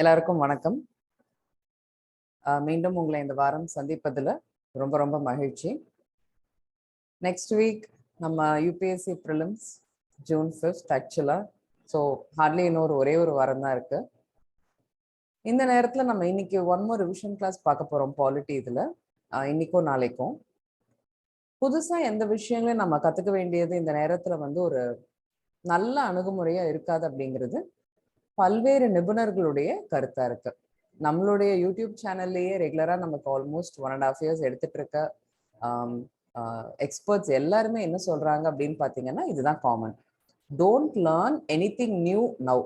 எல்லாருக்கும் வணக்கம். மீண்டும் உங்களை இந்த வாரம் சந்திப்பதில் ரொம்ப ரொம்ப மகிழ்ச்சி. நெக்ஸ்ட் வீக் நம்ம யூபிஎஸ்சி ப்ரிலிம்ஸ் June 5th ஆக்சுவலாக. ஸோ ஹார்ட்லி இன்னொரு ஒரே ஒரு வாரம் தான் இருக்கு. இந்த நேரத்தில் நம்ம இன்னைக்கு ஒன் மோர் ரிவிஷன் கிளாஸ் பார்க்க போகிறோம் பாலிட்டி. இதில் இன்னைக்கும் நாளைக்கும் புதுசாக எந்த விஷயங்களையும் நம்ம கற்றுக்க வேண்டியது இந்த நேரத்தில் வந்து ஒரு நல்ல அணுகுமுறையாக இருக்காது அப்படிங்கிறது பல்வேறு நிபுணர்களுடைய கருத்தா இருக்கு. நம்மளுடைய யூடியூப் சேனல்லையே ரெகுலரா நமக்கு ஆல்மோஸ்ட் 1.5 years எடுத்துட்டு இருக்க எக்ஸ்பர்ட்ஸ் எல்லாருமே என்ன சொல்றாங்க அப்படின்னு பாத்தீங்கன்னா இதுதான் common. Don't learn anything new now.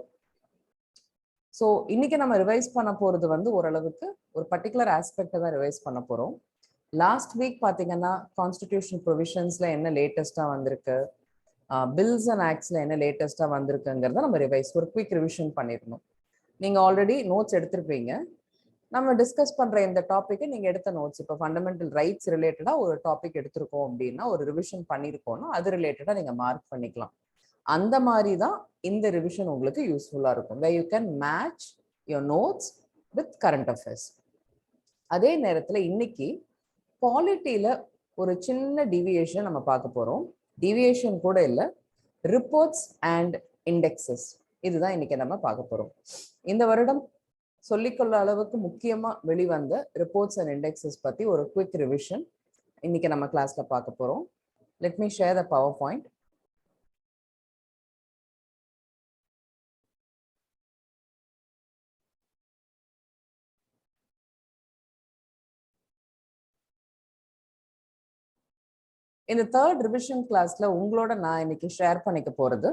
So இன்னைக்கு நம்ம ரிவைஸ் பண்ண போறது வந்து ஓரளவுக்கு ஒரு பர்டிகுலர் ஆஸ்பெக்டை தான் ரிவைஸ் பண்ண போறோம். லாஸ்ட் வீக் பாத்தீங்கன்னா கான்ஸ்டிடியூஷன் ப்ரொவிஷன்ஸ்ல என்ன லேட்டஸ்டா வந்திருக்கு, பில்ஸ் அண்ட் ஆக்ட்ஸ்ல என்ன லேட்டஸ்டா வந்திருக்குங்கிறத நம்ம ரிவைஸ் ஒரு குவிக் ரிவிஷன் பண்ணிருந்தோம். நீங்க ஆல்ரெடி நோட்ஸ் எடுத்திருப்பீங்க. நம்ம டிஸ்கஸ் பண்ற இந்த டாபிக்கை நீங்க எடுத்த நோட்ஸ், இப்போ ஃபண்டமெண்டல் ரைட்ஸ் ரிலேட்டடா ஒரு டாபிக் எடுத்திருக்கோம் அப்படின்னா, ஒரு ரிவிஷன் பண்ணிருக்கோம்னா அது ரிலேட்டடா நீங்க மார்க் பண்ணிக்கலாம். அந்த மாதிரி தான் இந்த ரிவிஷன் உங்களுக்கு யூஸ்ஃபுல்லா இருக்கும். where you can match your notes with current affairs. அதே நேரத்துல இன்னைக்கு பாலிட்டியில ஒரு சின்ன டிவியேஷன் நம்ம பார்க்க போறோம். டிவியேஷன் கூட இல்லை, ரிப்போர்ட்ஸ் அண்ட் இண்டெக்ஸஸ். இதுதான் இன்னைக்கு நம்ம பார்க்க போறோம். இந்த வருடம் சொல்லிக்கொள்ள அளவுக்கு முக்கியமா வெளிவந்த ரிப்போர்ட்ஸ் அண்ட் இண்டெக்ஸஸ் பத்தி ஒரு குவிக் ரிவிஷன் இன்னைக்கு நம்ம கிளாஸ்ல பார்க்க போறோம். Let me share the power point. இந்த தேர்ட் ரிவிஷன் கிளாஸ்ல உங்களோட நான் இன்னைக்கு ஷேர் பண்ணிக்க போறது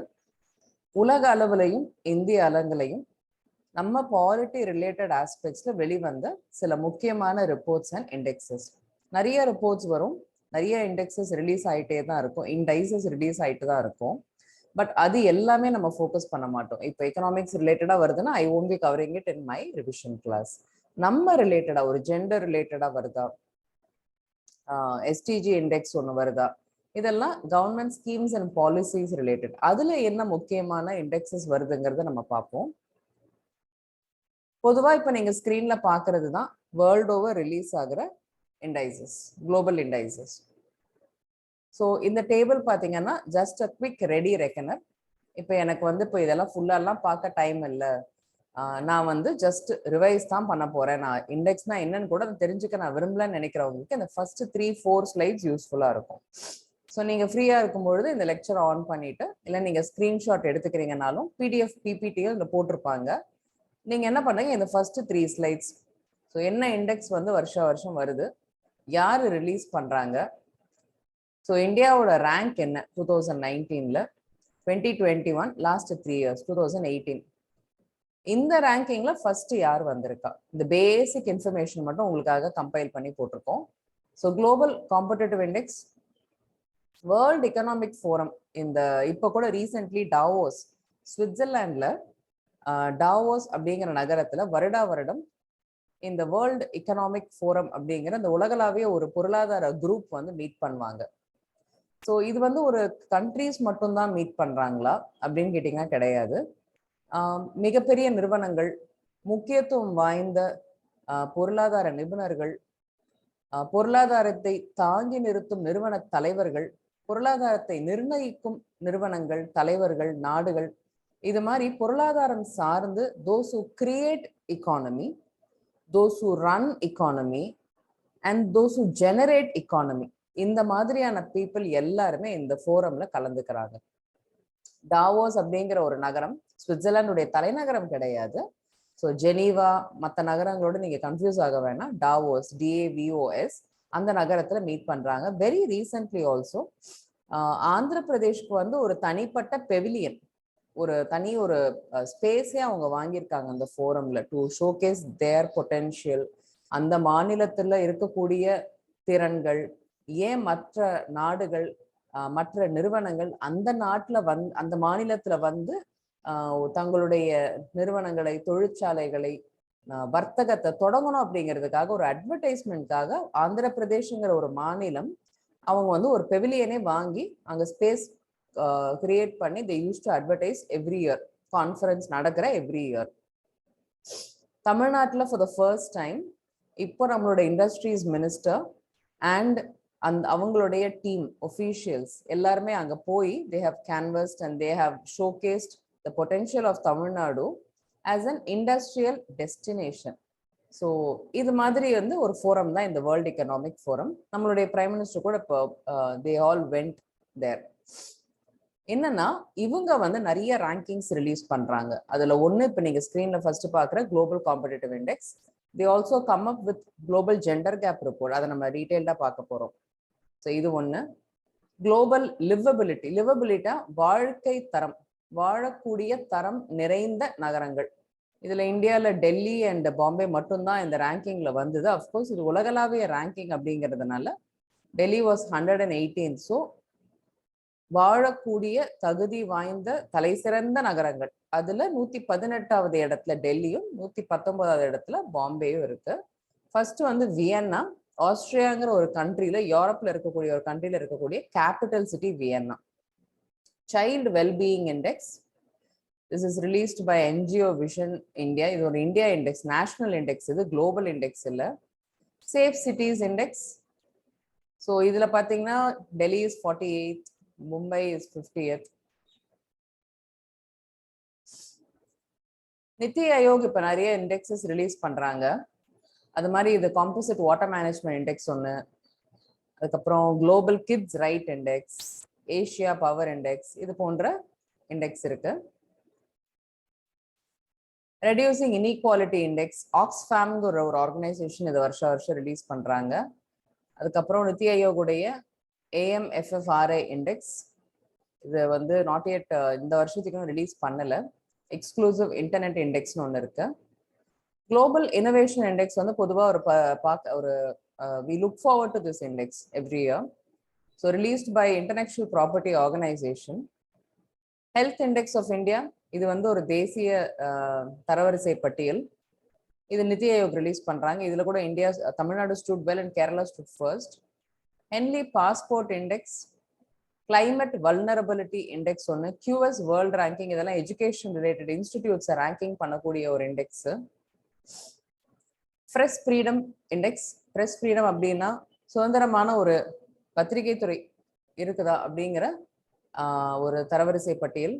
உலக அளவுலையும் இந்திய அளவுலையும் நம்ம பாலிட்டி ரிலேட்டட் ஆஸ்பெக்ட்ஸ்ல வெளிவந்த சில முக்கியமான ரிப்போர்ட்ஸ் அண்ட் இண்டெக்ஸஸ். நிறைய ரிப்போர்ட்ஸ் வரும், நிறைய இண்டெக்ஸஸ் ரிலீஸ் ஆகிட்டே தான் இருக்கும், இண்டைசஸ் ரிலீஸ் ஆகிட்டு தான் இருக்கும். பட் அது எல்லாமே நம்ம ஃபோக்கஸ் பண்ண மாட்டோம். இப்போ எக்கனாமிக்ஸ் ரிலேட்டடா வருதுன்னா I won't be covering it in my revision class. நம்ம ரிலேட்டடா ஒரு ஜெண்டர் ரிலேட்டடா வருதா, எஸ்டிஜி இண்டெக்ஸ் ஒன்று வருதா, இதெல்லாம் government schemes and policies related. அதுல என்ன முக்கியமான இண்டெக்ஸஸ் வருதுங்கிறத நம்ம பார்ப்போம். பொதுவா இப்ப நீங்க ஸ்கிரீன்ல பாக்குறது தான் வேர்ல்ட் ஓவர் ரிலீஸ் ஆகுற இண்டைசஸ், குளோபல் இண்டைசஸ். ஸோ இந்த டேபிள் பாத்தீங்கன்னா just a quick ready reckoner. இப்போ எனக்கு வந்து இப்போ இதெல்லாம் ஃபுல்லாலாம் பார்க்க டைம் இல்லை, நான் வந்து ஜஸ்ட் ரிவைஸ் தான் பண்ண போறேன், நான் இண்டெக்ஸ்னா என்னன்னு கூட தெரிஞ்சுக்க நான் விரும்பலன்னு நினைக்கிறவங்களுக்கு இந்த ஃபர்ஸ்ட் 3-4 ஸ்லைட்ஸ் யூஸ்ஃபுல்லா இருக்கும். ஸோ நீங்க ஃப்ரீயா இருக்கும்பொழுது இந்த லெக்சர் ஆன் பண்ணிட்டு, இல்லை நீங்க ஸ்கிரீன்ஷாட் எடுத்துக்கிறீங்கனாலும் பிடிஎஃப் பிபிடிஎல் இதில் போட்டிருப்பாங்க. நீங்க என்ன பண்ணுங்க, இந்த ஃபர்ஸ்ட் 3 ஸ்லைட்ஸ். ஸோ என்ன இண்டெக்ஸ் வந்து வருஷம் வருது, யாரு ரிலீஸ் பண்றாங்க, ஸோ இந்தியாவோட ரேங்க் என்ன 2019ல, 2021, லாஸ்ட் 3 years 2018, இந்த ரேங்கிங்ல ஃபர்ஸ்ட் யார் வந்திருக்கா, இந்த பேசிக் இன்ஃபர்மேஷன் மட்டும் உங்களுக்காக கம்பைல் பண்ணி போட்டிருக்கோம். So global competitive index, world economic forum. இந்த இப்போ கூட ரீசென்ட்லி டாவோஸ், சுவிட்சர்லாண்ட்ல டாவோஸ் அப்படிங்கிற நகரத்துல வருடம் இந்த வேர்ல்டு எக்கனாமிக் ஃபோரம் அப்படிங்கிற இந்த உலகளாவிய ஒரு பொருளாதார குரூப் வந்து மீட் பண்ணுவாங்க. ஸோ இது வந்து ஒரு கண்ட்ரீஸ் மட்டும்தான் மீட் பண்றாங்களா அப்படின்னு கேட்டிங்கன்னா கிடையாது. மிகப்பெரிய நிறுவனங்கள், முக்கியத்துவம் வாய்ந்த பொருளாதார நிபுணர்கள், பொருளாதாரத்தை தாங்கி நிறுத்தும் நிறுவன தலைவர்கள், பொருளாதாரத்தை நிர்ணயிக்கும் நிறுவனங்கள், தலைவர்கள், நாடுகள், இது மாதிரி பொருளாதாரம் சார்ந்து those who create economy, those who run economy and those who generate economy, இந்த மாதிரியான பீப்புள் எல்லாருமே இந்த ஃபோரம்ல கலந்துக்கிறாங்க. டாவோஸ் அப்படிங்கிற ஒரு நகரம் சுவிட்சர்லாந்துடைய தலைநகரம் கிடையாது. ஸோ ஜெனீவா மற்ற நகரங்களோட நீங்க கன்ஃபியூஸ் ஆக வேணாம். டாவோஸ், DAVOS, அந்த நகரத்துல மீட் பண்றாங்க. வெரி ரீசென்ட்லி ஆல்சோ ஆந்திர பிரதேஷ்க்கு வந்து ஒரு தனிப்பட்ட பெவிலியன், ஒரு தனி ஒரு ஸ்பேஸே அவங்க வாங்கியிருக்காங்க அந்த ஃபோரம்ல டு ஷோகேஸ் தேர் பொட்டென்ஷியல். அந்த மாநிலத்துல இருக்கக்கூடிய திறன்கள், ஏன் மற்ற நாடுகள், மற்ற நிறுவனங்கள் அந்த நாட்டுல அந்த மாநிலத்துல வந்து தங்களுடைய நிறுவனங்களை, தொழிற்சாலைகளை, வர்த்தகத்தை தொடங்கணும் அப்படிங்கிறதுக்காக ஒரு அட்வர்டைஸ்மெண்ட்காக ஆந்திர பிரதேஷ்ங்கிற ஒரு மாநிலம் அவங்க வந்து ஒரு பெவிலியனே வாங்கி அங்க ஸ்பேஸ் கிரியேட் பண்ணி they used to advertise every year, conference நடக்கிற every year. தமிழ்நாட்டுல ஃபார் த ஃபர்ஸ்ட் டைம் இப்போ நம்மளோட இண்டஸ்ட்ரீஸ் மினிஸ்டர் அண்ட் அவங்களுடைய டீம் ஒஃபீஷியல்ஸ் எல்லாருமே அங்க போய் they have canvassed and they have showcased the potential of Tamil Nadu as an industrial destination. So இது மாதிரி வந்து ஒரு ஃபோரம் தான் இந்த வேர்ல்டு எக்கனாமிக் ஃபோரம். நம்மளுடைய பிரைம் மினிஸ்டர் கூட இப்போ தே ஆல் வெண்ட் தேர். என்னன்னா இவங்க வந்து நிறைய ரேங்கிங்ஸ் ரிலீஸ் பண்றாங்க. அதுல ஒண்ணு இப்போ நீங்க ஸ்கிரீன்ல ஃபர்ஸ்ட் பாக்குற global competitive index. They also come up with global gender gap report. அதை நம்ம டீடைல்டா பார்க்க போறோம். ஸோ இது ஒண்ணு. குளோபல் லிவபிலிட்டி, லிவபிலிட்டா வாழ்க்கை தரம், வாழக்கூடிய தரம் நிறைந்த நகரங்கள். இதுல இந்தியாவில் டெல்லி அண்ட் பாம்பே மட்டும்தான் இந்த ரேங்கிங்ல வந்தது. அஃப்கோர்ஸ் இது உலகளாவிய ரேங்கிங் அப்படிங்கிறதுனால டெல்லி வாஸ் 118. ஸோ வாழக்கூடிய தகுதி வாய்ந்த தலை சிறந்த நகரங்கள் அதுல 118வது இடத்துல டெல்லியும் 119வது இடத்துல பாம்பேயும் இருக்கு. ஃபர்ஸ்ட் வந்து வியன்னா, ஆஸ்திரியாங்கிற ஒரு கண்ட்ரில, யூரோப்ல இருக்கக்கூடிய ஒரு கண்ட்ரில இருக்கக்கூடிய capital city Vienna. Child wellbeing index, this is released by NGO Vision India. இது ஒரு இந்தியா இண்டெக்ஸ், நேஷனல் இண்டெக்ஸ், இது குளோபல் இண்டெக்ஸ் இல்ல. Safe cities index. ஸோ இதுல பாத்தீங்கன்னா Delhi is 48, Mumbai is 50th. NITI Aayog இப்ப நிறைய இண்டெக்ஸஸ் ரிலீஸ் பண்றாங்க. அது மாதிரி இது காம்போசிட் வாட்டர் மேனேஜ்மெண்ட் இண்டெக்ஸ் ஒன்று, அதுக்கப்புறம் global kids right index, Asia power index, இது போன்ற இண்டெக்ஸ் இருக்கு. ரெடியூசிங் இன்இக்வாலிட்டி இண்டெக்ஸ், ஆக்ஸ்ஃபேம்ங்கிற ஒரு ஆர்கனைசேஷன் இது வருஷம் ரிலீஸ் பண்றாங்க. அதுக்கப்புறம் நித்தி ஆயோகுடைய AMFFRI இண்டெக்ஸ், இது வந்து நாட் எட் இந்த வருஷத்துக்கு ரிலீஸ் பண்ணல. எக்ஸ்க்ளூசிவ் இன்டர்நெட் இண்டெக்ஸ்னு ஒன்று இருக்கு. குளோபல் இனோவேஷன் இண்டெக்ஸ் வந்து பொதுவாக ஒரு we look forward to this index every year. So released by Intellectual Property Organization. Health Index of India, இது வந்து ஒரு தேசிய தரவரிசை பட்டியல். இது நித்தி ஆயோக் ரிலீஸ் பண்றாங்க. இதுல கூட India, Tamil Nadu stood well and Kerala stood first. Henley Passport Index, Climate Vulnerability Index ஒன்று, QS World Ranking, இதெல்லாம் எஜுகேஷன் ரிலேட்டட் இன்ஸ்டிடியூட்ஸ் ரேங்கிங் பண்ணக்கூடிய ஒரு index. Press Freedom Index, Press Freedom அப்படின்னா சுதந்திரமான ஒரு பத்திரிகை துறை இருக்குதா அப்படிங்கிற ஒரு தரவரிசை பட்டியல்.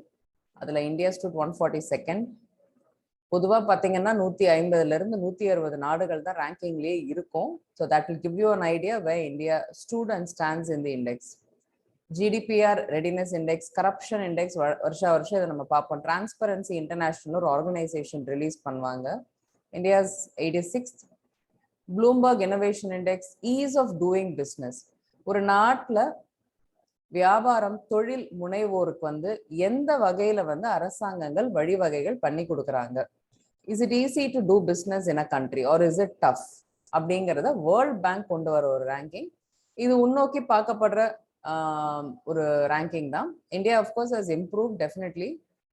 அதுல இந்தியா ஸ்டூட் 142. பொதுவாக பார்த்தீங்கன்னா 150ல இருந்து 160 நாடுகள் தான் ரேங்கிங்லேயே இருக்கும். So that will give you an idea where India stood and stands in the index. GDPR Readiness Index, Corruption Index, வருஷம் இதை நம்ம பார்ப்போம். Transparency International ஒரு ஆர்கனைசேஷன் ரிலீஸ் பண்ணுவாங்க. India's 86th. Bloomberg Innovation Index, Ease of Doing Business. ஒரு நாட்டில் வியாபாரம் தொழில் முனைவோருக்கு வந்து எந்த வகையில வந்து அரசாங்கங்கள் வழிவகைகள் பண்ணி கொடுக்குறாங்க. Is it easy to do business in a country or is it tough அப்படிங்கிறத வேர்ல்ட் பேங்க் கொண்டு வர ஒரு ரேங்கிங். இது உன்னோக்கி பார்க்கப்படுற ஒரு ரேங்கிங் தான். India of course has improve definitely.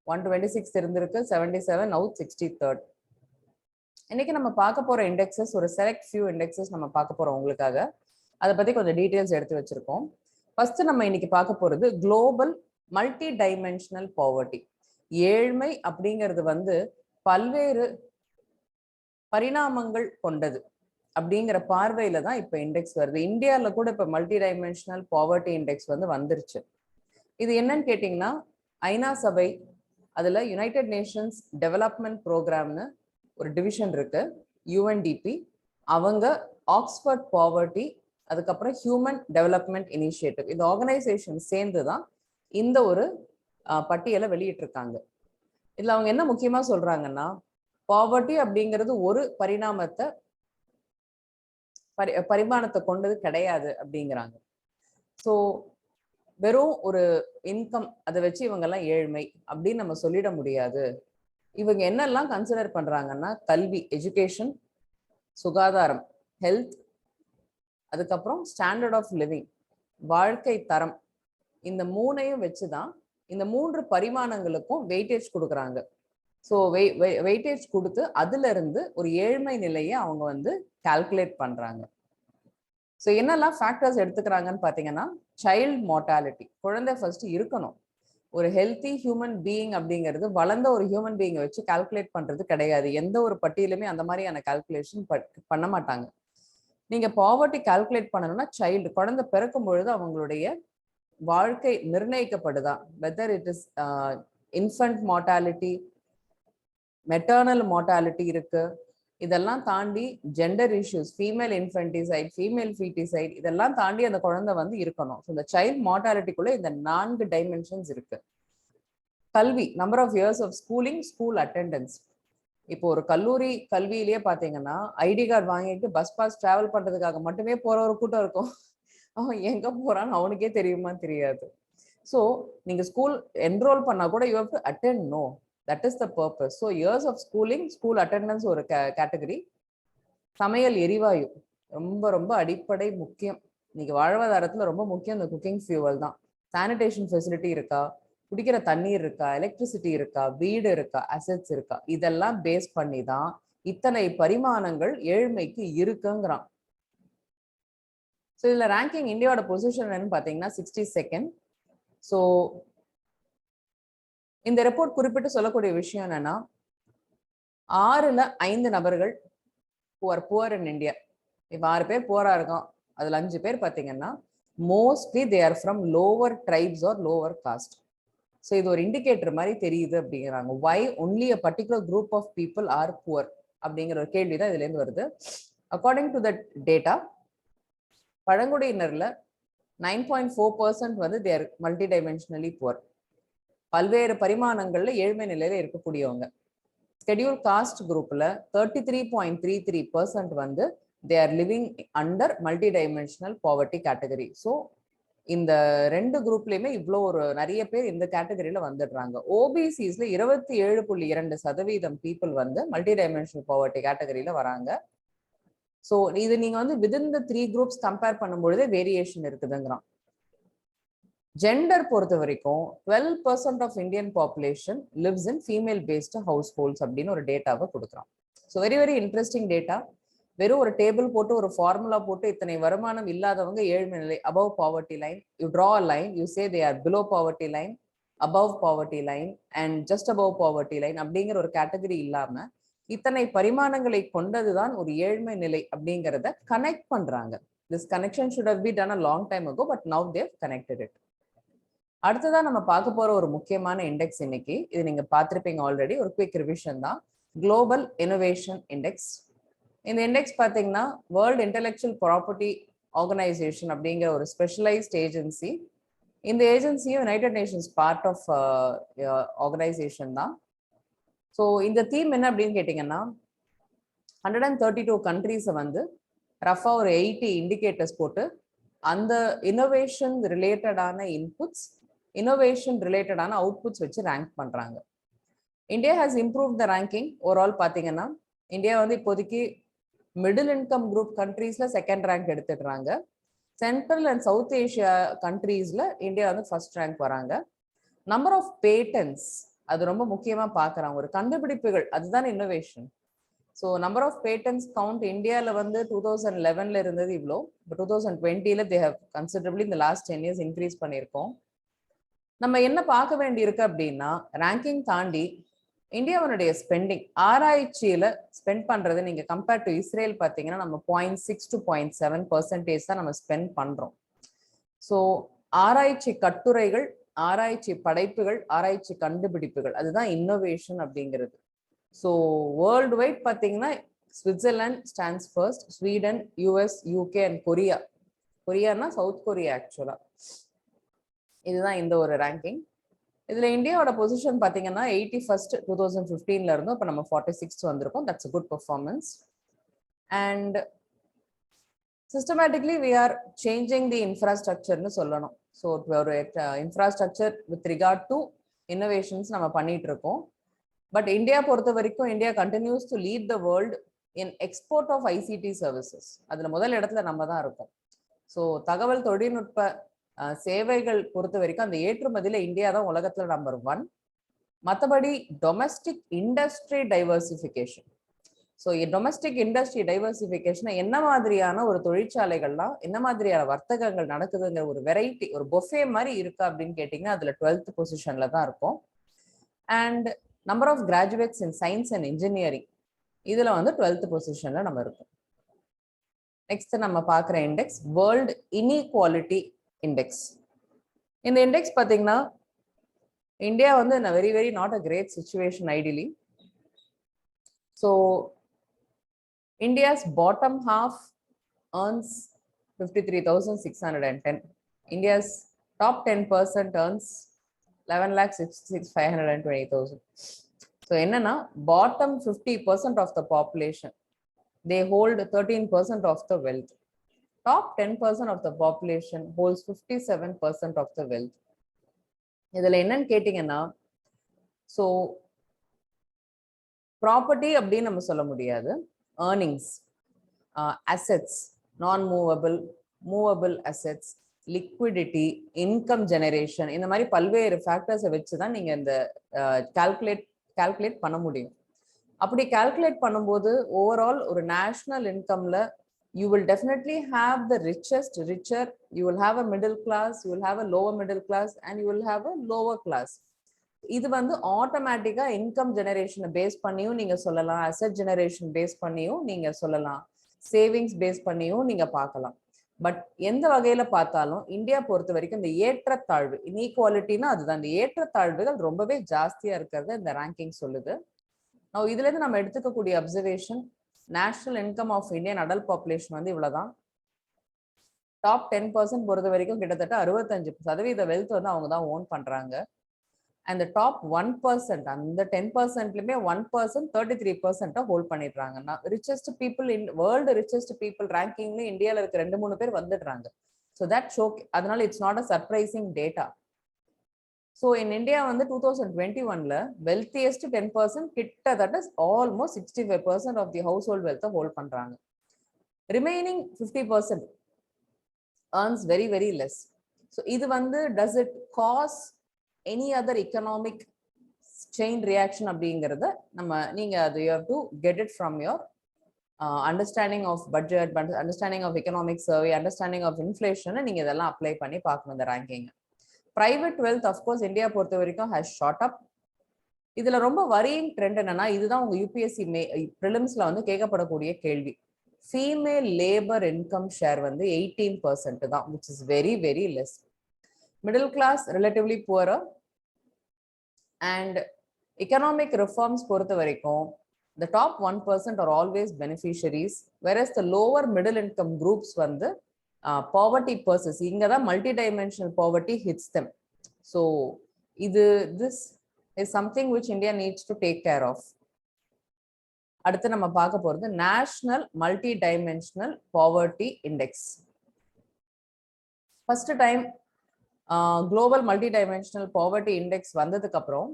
126 இருந்திருக்கு, 77, now 63rd. இன்னைக்கு நம்ம பார்க்க போற இண்டெக்ஸஸ் ஒரு செலக்ட் ஃபியூ இண்டெக்ஸஸ் நம்ம பார்க்க போறோம் உங்களுக்காக. அதை பத்தி கொஞ்சம் டீடைல்ஸ் எடுத்து வச்சிருக்கோம். ஃபர்ஸ்ட் நம்ம இன்னைக்கு பார்க்க போறது குளோபல் மல்டி டைமென்ஷனல் பாவர்ட்டி. ஏழ்மை அப்படிங்கிறது வந்து பல்வேறு பரிணாமங்கள் கொண்டது அப்படிங்கிற பார்வையில தான் இப்ப இண்டெக்ஸ் வருது. இந்தியாவில கூட இப்ப மல்டி டைமென்ஷனல் பாவர்ட்டி இண்டெக்ஸ் வந்து வந்துருச்சு. இது என்னன்னு கேட்டீங்கன்னா, ஐநா சபை அதுல யுனைடெட் நேஷன்ஸ் டெவலப்மெண்ட் ப்ரோக்ராம்னு ஒரு டிவிஷன் இருக்கு, UNDP. அவங்க ஆக்ஸ்போர்ட் பாவர்ட்டி, அதுக்கப்புறம் ஹியூமன் டெவலப்மெண்ட் இனிஷியேட்டிவ், இந்த ஆர்கனைசேஷன் சேர்ந்து தான் இந்த ஒரு பட்டியலை வெளியிட்டிருக்காங்க. இதுல அவங்க என்ன முக்கியமா சொல்றாங்கன்னா, பாவர்ட்டி அப்படிங்கிறது ஒரு பரிமாணத்தை கொண்டது கிடையாது அப்படிங்கிறாங்க. ஸோ வெறும் ஒரு இன்கம் அதை வச்சு இவங்கெல்லாம் ஏழ்மை அப்படின்னு நம்ம சொல்லிட முடியாது. இவங்க என்னெல்லாம் கன்சிடர் பண்றாங்கன்னா, கல்வி, எஜுகேஷன், சுகாதாரம், ஹெல்த், அதுக்கப்புறம் ஸ்டாண்டர்ட் ஆஃப் லிவிங், வாழ்க்கை தரம், இந்த மூணையும் வச்சுதான் இந்த 3 பரிமாணங்களுக்கும் வெயிட்டேஜ் கொடுக்குறாங்க. ஸோ வெயிட்டேஜ் கொடுத்து அதுல இருந்து ஒரு ஏழ்மை நிலையை அவங்க வந்து கால்குலேட் பண்றாங்க. ஸோ என்னெல்லாம் ஃபேக்டர்ஸ் எடுத்துக்கிறாங்கன்னு பார்த்தீங்கன்னா, சைல்ட் மார்டாலிட்டி, குழந்தை ஃபர்ஸ்ட் இருக்கணும். ஒரு ஹெல்த்தி ஹியூமன் பீயிங் அப்படிங்கிறது வளர்ந்த ஒரு ஹியூமன் பீயிங்கை வச்சு கால்குலேட் பண்றது கிடையாது. எந்த ஒரு பட்டியலுமே அந்த மாதிரியான கால்குலேஷன் பண்ண மாட்டாங்க. நீங்க பாவர்ட்டி கால்குலேட் பண்ணணும்னா சைல்டு குழந்தை பிறக்கும் பொழுது அவங்களுடைய வாழ்க்கை நிர்ணயிக்கப்படுதா, whether it is infant mortality, maternal mortality இருக்கு, இதெல்லாம் தாண்டி gender issues, female infanticide, female foeticide, இதெல்லாம் தாண்டி அந்த குழந்தை வந்து இருக்கணும். ஸோ இந்த சைல்ட் மார்டாலிட்டிக்குள்ள இந்த 4 டைமென்ஷன்ஸ் இருக்கு. கல்வி, number of years of schooling, school attendance. இப்போ ஒரு கல்லூரி கல்வியிலேயே பாத்தீங்கன்னா ஐடி கார்டு வாங்கிட்டு பஸ் பாஸ் டிராவல் பண்றதுக்காக மட்டுமே போற ஒரு கூட்டம் இருக்கும். அவன் எங்க போறான்னு அவனுக்கே தெரியுமா தெரியாது. ஸோ நீங்க ஸ்கூல் என்ரோல் பண்ணா கூட you have to attend. No, that is the purpose. So years of schooling, school attendance ஒரு கேட்டகரி. சமையல் எரிவாயு ரொம்ப ரொம்ப அடிப்படை முக்கியம். இன்னைக்கு வாழ்வாதாரத்துல ரொம்ப முக்கியம் இந்த குக்கிங் ஃபியூவல் தான். சானிடேஷன் ஃபெசிலிட்டி இருக்கா, குடிக்கிற தண்ணீர் இருக்கா, எலக்ட்ரிசிட்டி இருக்கா, வீடு இருக்கா, அசெட்ஸ் இருக்கா, இதெல்லாம் பேஸ் பண்ணி தான் இத்தனை பரிமாணங்கள் ஏழ்மைக்கு இருக்குங்கிறான். ஸோ இதுல ரேங்கிங் இந்தியாவோட பொசிஷன் என்னன்னு பாத்தீங்கன்னா 62nd. ஸோ இந்த ரிப்போர்ட் குறிப்பிட்டு சொல்லக்கூடிய விஷயம் என்னன்னா 6ல் 5 நபர்கள் புவர் இன் இந்தியா. இப்போ 6 பேர் புவரா இருக்கோம், அதுல 5 பேர் பாத்தீங்கன்னா mostly they are from lower tribes or lower caste. So இது ஒரு இண்டிகேட்டர் மாதிரி தெரியுது அப்படிங்கிறாங்க. Why only a particular group of people are poor அப்படிங்கிற ஒரு கேள்வி தான் இதுல இருந்து வருது. அக்கார்டிங் டு தட் டேட்டா, பழங்குடியினர்ல 9.4% வந்து தேர் மல்டி டைமென்ஷனலி புவர். பல்வேறு பரிமாணங்கள்ல ஏழ்மை நிலையில இருக்கக்கூடியவங்க. ஸ்கெடியூல் காஸ்ட் குரூப்ல 33.33% வந்து they are living under multi dimensional poverty category. So இந்த 2 குரூப்லயுமே இவ்வளோ ஒரு நிறைய பேர் இந்த கேட்டகரியில வந்துடுறாங்க. ஓபிசிஸ்ல 27.2% பீப்புள் வந்து மல்டி டைமென்ஷனல் பாவர்ட்டி கேட்டகரியில வராங்க. ஸோ இது நீங்க வந்து விதின் த 3 குரூப்ஸ் கம்பேர் பண்ணும்பொழுதே வேரியேஷன் இருக்குதுங்கிறான். ஜெண்டர் பொறுத்த வரைக்கும் 12% of Indian population lives in female based households அப்படின்னு ஒரு டேட்டாவை கொடுக்குறான். So very very interesting data. வெறும் ஒரு டேபிள் போட்டு ஒரு ஃபார்முலா போட்டு இத்தனை வருமானம் இல்லாதவங்க ஏழ்மை நிலை, above poverty line, you draw a line, you say they are below poverty line, above poverty line and just above poverty line அப்படிங்கிற ஒரு கேட்டகரி இல்லாம இத்தனை பரிமாணங்களை கொண்டதுதான் ஒரு ஏழ்மை நிலை அப்படிங்கிறத கனெக்ட் பண்றாங்க. This connection should have be done a long time ago, but now they've connected it. அடுத்ததான் நம்ம பார்க்க போற ஒரு முக்கியமான இண்டெக்ஸ் இன்னைக்கு, இது நீங்க பார்த்திருப்பீங்க ஆல்ரெடி, ஒரு குவிக் ரிவிஷன் தான், குளோபல் இனோவேஷன் இண்டெக்ஸ். இந்த இண்டெக்ஸ் பார்த்தீங்கன்னா வேர்ல்டு இன்டெலெக்சுவல் ப்ராப்பர்ட்டி ஆர்கனைசேஷன் அப்படிங்கிற ஒரு ஸ்பெஷலைஸ்ட் ஏஜென்சி. இந்த ஏஜென்சியும் United Nations part of organisation தான். ஸோ இந்த தீம் என்ன அப்படின்னு கேட்டிங்கன்னா 132 கண்ட்ரீஸை வந்து ரஃபா ஒரு 80 இண்டிகேட்டர்ஸ் போட்டு அந்த இனோவேஷன் ரிலேட்டடான இன்புட்ஸ், இனோவேஷன் ரிலேட்டடான அவுட்புட்ஸ் வச்சு ரேங்க் பண்றாங்க. India has improve the ranking. Overall பார்த்தீங்கன்னா இந்தியா வந்து இப்போதைக்கு மிடில் இன்கம் குரூப் கண்ட்ரீஸ்ல 2nd ரேங்க் எடுத்துடுறாங்க. சென்ட்ரல் அண்ட் சவுத் ஏஷியா கண்ட்ரீஸ்ல இந்தியா வந்து 1st ரேங்க் வராங்க. நம்பர் ஆஃப் பேட்டன்ஸ் அது ரொம்ப முக்கியமா பார்க்குறாங்க. ஒரு கண்டுபிடிப்புகள் அதுதான் innovation. So number of patents count இந்தியாவில் வந்து 2011 இருந்தது இவ்வளோ, இப்போ 2020 தே ஹவ் கன்சிடரபிளி இந்த லாஸ்ட் 10 years இன்க்ரீஸ் பண்ணியிருக்கோம். நம்ம என்ன பார்க்க வேண்டியிருக்கு அப்படின்னா ரேங்கிங் தாண்டி இந்தியாவுடைய ஸ்பெண்டிங், ஆராய்ச்சியில ஸ்பெண்ட் பண்றது நீங்க கம்பேர் டு இஸ்ரேல் பார்த்தீங்கன்னா நம்ம 0.6 to 0.7% தான் நம்ம ஸ்பெண்ட் பண்றோம். ஸோ ஆராய்ச்சி கட்டுரைகள், ஆராய்ச்சி படைப்புகள், ஆராய்ச்சி கண்டுபிடிப்புகள், அதுதான் இன்னோவேஷன் அப்படிங்கிறது. ஸோ வேர்ல்டு வைட் பார்த்தீங்கன்னா Switzerland stands first, Sweden, US, UK and Korea. கொரியானா சவுத் கொரியா ஆக்சுவலா. இதுதான் இந்த ஒரு ரேங்கிங். இதுல இந்தியாவோட பொசிஷன் பாத்தீங்கன்னா 81st 2015ல இருந்தோம், இப்போ நம்ம 46th வந்திருக்கோம். That's a good performance. And systematically we are changing the infrastructure னு சொல்லணும். ஸோ ஒரு infrastructure with regard to innovations நம்ம பண்ணிட்டு இருக்கோம். பட் இந்தியா பொறுத்த வரைக்கும் India continues to lead the world in export of ICT services. அதுல முதல் இடத்துல நம்ம தான் இருக்கோம். ஸோ தகவல் தொழில்நுட்ப சேவைகள் பொறுத்த வரைக்கும் அந்த ஏற்றுமதியில இந்தியா தான் உலகத்துல நம்பர் 1. மற்றபடி domestic industry diversification, so domestic industry diversification என்ன மாதிரியான ஒரு தொழிற்சாலைகள்லாம் என்ன மாதிரியான வர்த்தகங்கள் நடக்குதுங்கிற ஒரு வெரைட்டி, ஒரு பொஃபே மாதிரி இருக்கா அப்படின்னு கேட்டிங்கன்னா அதில் 12th பொசிஷனில் தான் இருக்கும். And number of graduates in science and engineering இதில் வந்து 12th பொசிஷனில் நம்ம இருக்கோம். நெக்ஸ்ட் நம்ம பார்க்குற இண்டெக்ஸ் வேர்ல்டு இன்இக்வாலிட்டி இண்டெக்ஸ். இந்த இண்டெக்ஸ் பார்த்தீங்கன்னா இந்தியா வந்து in a very very not a great situation ideally. So India's bottom half earns 53,610. India's top 10% earns 11,66,520,000. So என்னன்னா bottom 50% of the population, they hold 13% of the wealth. Top 10% of the population holds 57% of the wealth. இதில் என்னன்னு கேட்டிங்கன்னா so property அப்படின்னு நம்ம சொல்ல முடியாது, earnings, assets, நான் movable, movable assets, liquidity, income generation, இந்த மாதிரி பல்வேறு ஃபேக்டர்ஸை வச்சு தான் நீங்கள் இந்த கால்குலேட் பண்ண முடியும். அப்படி கால்குலேட் பண்ணும்போது ஓவரால் ஒரு national இன்கம்ல you will definitely have the richest richer, you will have a middle class, you will have a lower middle class, and you will have a lower class. இது வந்து ஆட்டோமேட்டிக்கா income ஜெனரேஷனை base பண்ணியும் நீங்க சொல்லலாம், asset generation base பண்ணியும் நீங்க சொல்லலாம், savings base பண்ணியும் நீங்க பார்க்கலாம். பட் எந்த வகையில பார்த்தாலும் இந்தியா பொறுத்த வரைக்கும் இந்த ஏற்றத்தாழ்வு, இன்இக்வாலிட்டினா அதுதான், இந்த ஏற்றத்தாழ்வுகள் ரொம்பவே ஜாஸ்தியா இருக்கிறது இந்த ரேங்கிங் சொல்லுது. இதுல இருந்து நம்ம எடுத்துக்கக்கூடிய observation, national income of Indian adult population வந்து இவ்வளவுதான். டாப் 10% பொறுத்த வரைக்கும் கிட்டத்தட்ட 65% வெல்த் வந்து அவங்க தான் ஓன் பண்றாங்க. அண்ட் டாப் 1%, அந்த 10%லுமே 1% 33% ஹோல்ட் பண்ணிடுறாங்கன்னா richest people in world richest people ரேங்கிங்ல இந்தியாவில் இருக்க 2-3 பேர் வந்துடுறாங்க. ஸோ தட் ஷோ, அதனால it's not a surprising data. So in India வந்து 2021ல வெல்த்தியஸ்ட் 10% கிட்டத்தட்ட almost 65% of the household வெல்த்தை ஹோல்ட் பண்றாங்க. Remaining 50% earns very very less. ஸோ இது வந்து does it cause any other economic chain reaction அப்படிங்கிறத நீங்க அது you have to get it from your understanding of budget, understanding of economic survey, understanding of inflation. நீங்க இதெல்லாம் apply பண்ணி பார்க்கணும் இந்த ranking. Private wealth of course India பொறுத்த வரைக்கும் ஹேஸ் ஷார்ட் அப். இதுல ரொம்ப வரியிங் ட்ரெண்ட் என்னன்னா, இதுதான் உங்க யூபிஎஸ்சி ப்ரிலிம்ஸ்ல வந்து கேட்கப்படக்கூடிய கேள்வி. ஃபீமேல் லேபர் இன்கம் ஷேர் வந்து 18% தான், which is very very less. Middle class relatively poorer. And economic reforms பொறுத்த வரைக்கும் the top 1% are always beneficiaries, whereas the lower middle income groups வந்து poverty purses, இங்க தான் multidimensional poverty hits them. So this is something which India needs to take care of. அடுத்து நம்ம பார்க்க போறது national multidimensional poverty index. First time global multidimensional poverty index வந்ததுக்கு அப்புறம்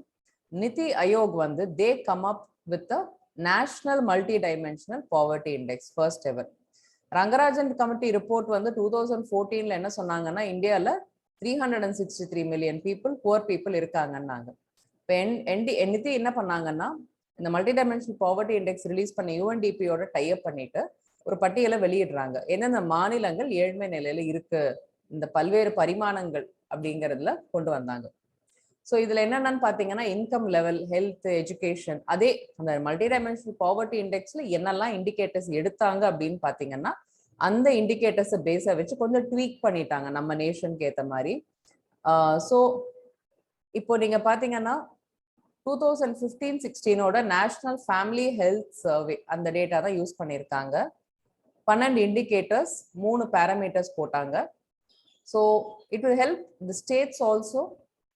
நிதி ஆயோக் வந்து they come up with the national multidimensional poverty index first ever. Rangarajan committee report வந்து 2014ல என்ன சொன்னாங்கன்னா, இந்தியாவில் 363 மில்லியன் பீப்புள் புவர் பீப்புள் இருக்காங்கன்னாங்க. இப்போ நிதி என்ன பண்ணாங்கன்னா, இந்த மல்டிடைமென்ஷனல் பாவர்ட்டி இண்டெக்ஸ் ரிலீஸ் பண்ண யூஎன்டிபியோட டைப் பண்ணிட்டு ஒரு பட்டியலை வெளியிடுறாங்க. எந்தெந்த மாநிலங்கள் ஏழ்மை நிலையில இருக்கு, இந்த பல்வேறு பரிமாணங்கள் அப்படிங்கிறதுல கொண்டு வந்தாங்க. ஸோ இதுல என்னென்னு பார்த்தீங்கன்னா, இன்கம் லெவல், ஹெல்த், எஜுகேஷன், அதே அந்த மல்டிடைமென்ஷனல் பாவர்ட்டி இண்டெக்ஸ்ல என்னெல்லாம் இண்டிகேட்டர்ஸ் எடுத்தாங்க அப்படின்னு பார்த்தீங்கன்னா, அந்த இண்டிகேட்டர்ஸை பேஸை வச்சு கொஞ்சம் ட்வீக் பண்ணிட்டாங்க நம்ம நேஷனுக்கு ஏற்ற மாதிரி. ஸோ இப்போ நீங்க பார்த்தீங்கன்னா 2015-16ஓட நேஷனல் ஃபேமிலி ஹெல்த் சர்வே அந்த டேட்டா தான் யூஸ் பண்ணியிருக்காங்க. 12 இண்டிகேட்டர்ஸ், 3 பேராமீட்டர்ஸ் போட்டாங்க. So it will help the states also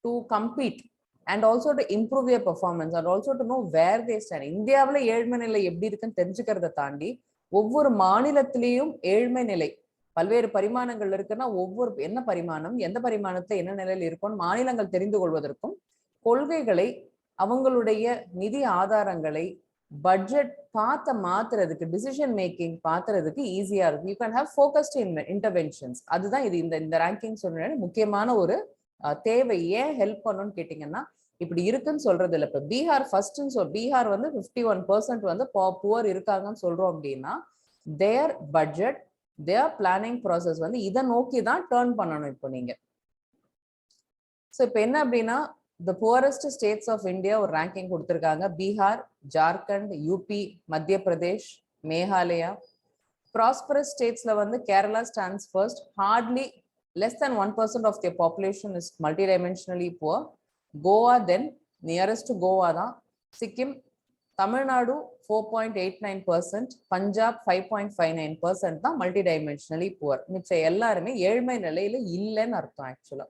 to compete and also to improve your performance and also to know where they stand. இந்தியாவில் ஏழ்மை நிலை எப்படி இருக்குன்னு தெரிஞ்சுக்கிறத தாண்டி ஒவ்வொரு மாநிலத்திலையும் ஏழ்மை நிலை பல்வேறு பரிமாணங்கள் இருக்குன்னா ஒவ்வொரு என்ன பரிமாணம், எந்த பரிமாணத்துல என்ன நிலையில் இருக்கும்னு மாநிலங்கள் தெரிந்து கொள்வதற்கும், கொள்கைகளை, அவங்களுடைய நிதி ஆதாரங்களை, பட்ஜெட் மாத்துறதுக்கு, டிசிஷன் மேக்கிங் பாத்துறதுக்கு ஈஸியா இருக்கும். You can have focused interventions. அதுதான் இது இந்த ரேங்கிங் சொன்ன முக்கியமான ஒரு தேவை. ஏன் ஹெல்ப் பண்ணணும்னு கேட்டீங்கன்னா, இப்படி இருக்குன்னு சொல்றது இல்லை. இப்ப பீகார் ஃபர்ஸ்ட்னு பீகார் வந்து 51% வந்து புவர் இருக்காங்கன்னு சொல்றோம் அப்படின்னா தேர் பட்ஜெட் தேர் பிளானிங் ப்ராசஸ் வந்து இதை நோக்கி தான் டேர்ன் பண்ணணும் இப்போ நீங்க. ஸோ இப்போ என்ன அப்படின்னா the poorest states of India ஒரு ரேங்கிங் கொடுத்துருக்காங்க. பீகார், ஜார்க்கண்ட், யூபி, மத்திய பிரதேஷ், மேகாலயா. ப்ராஸ்பரஸ் ஸ்டேட்ஸ்ல வந்து Kerala stands first. Hardly less than 1% of their population is multidimensionally poor. Goa then nearest to Goa தான். Sikkim, Tamil Nadu 4.89%, Punjab 5.59% தான் multidimensionally poor. மிச்ச எல்லாருமே ஏழ்மை நிலையில இல்லைன்னு அர்த்தம் ஆக்சுவலா.